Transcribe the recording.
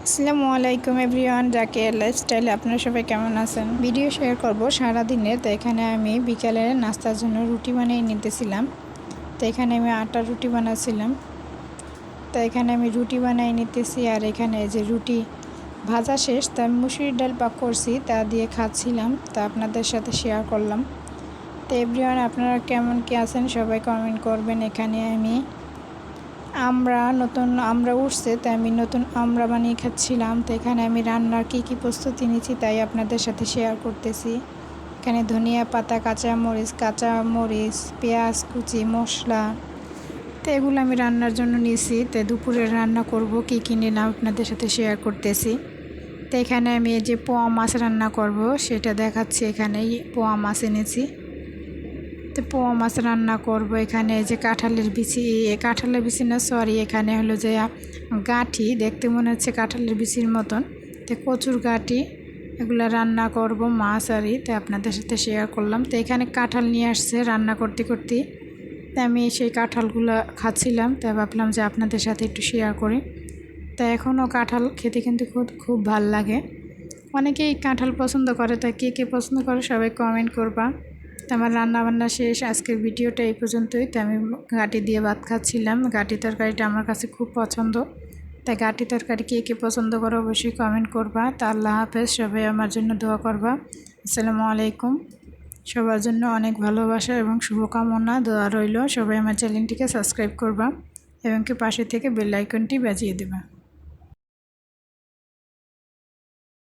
আসসালামু আলাইকুম এভরিওয়ান, জাকির লাইফস্টাইলে আপনারা সবাই কেমন আছেন। ভিডিও শেয়ার করব সারা দিনের। তো এখানে আমি বিকালে নাস্তার জন্য রুটি বানিয়ে নিতেছিলাম। তো এখানে আমি আটার রুটি বানাচ্ছিলাম। তো এখানে আমি রুটি বানিয়ে নিতেছি, আর এখানে যে রুটি ভাজা শেষ, তা আমি মুসুরির ডাল পাক করছি, তা দিয়ে খাচ্ছিলাম। তা আপনাদের সাথে শেয়ার করলাম। তো এভরিওয়ান, আপনারা কেমন কি আছেন সবাই কমেন্ট করবেন। এখানে আমি নতুন আমরা উঠছে, তাই আমি নতুন আমরা বানিয়ে খাচ্ছিলাম। তো এখানে আমি রান্নার কী প্রস্তুতি নিয়েছি তাই আপনাদের সাথে শেয়ার করতেছি। এখানে ধনিয়া পাতা, কাঁচামরিচ, পেঁয়াজ কুচি, মশলা, তো এগুলো আমি রান্নার জন্য নিয়েছি। তো দুপুরে রান্না করব, কী নিলাম আপনাদের সাথে শেয়ার করতেছি। তো এখানে আমি এই যে পোয়া মাছ রান্না করব সেটা দেখাচ্ছি। এখানে পোয়া মাছ এনেছি, তো পোয়া মাছ রান্না করব। এখানে যে কাঁঠালের বিচি না, সরি, এখানে হলো যে গাঁঠি, দেখতে মনে হচ্ছে কাঁঠালের বিচির মতন। তো কচুর গাঁঠি, এগুলো রান্না করব মাছ আরই, তো আপনাদের সাথে শেয়ার করলাম। তো এখানে কাঁঠাল নিয়ে আসছে রান্না করতে করতে, তো আমি সেই কাঁঠালগুলো খাচ্ছিলাম। তাই ভাবলাম যে আপনাদের সাথে একটু শেয়ার করি। তো এখনও কাঁঠাল খেতে কিন্তু খুব ভাল লাগে। অনেকেই কাঁঠাল পছন্দ করে, তাই কে পছন্দ করে সবাই কমেন্ট করবা। তো আমার রান্নাবান্না শেষ, আজকের ভিডিওটা এই পর্যন্তই। তো আমি গাঁটি দিয়ে ভাত খাচ্ছিলাম। গাঁটি তরকারিটা আমার কাছে খুব পছন্দ, তাই গাঁটি তরকারি কে পছন্দ করো অবশ্যই কমেন্ট করবা। তা আল্লাহ হাফেজ, সবাই আমার জন্য দোয়া করবা। আসসালামু আলাইকুম। সবার জন্য অনেক ভালোবাসা এবং শুভকামনা দোয়া রইল। সবাই আমার চ্যানেলটিকে সাবস্ক্রাইব করবা এবং পাশে থেকে বেল আইকনটি বাজিয়ে দেবা।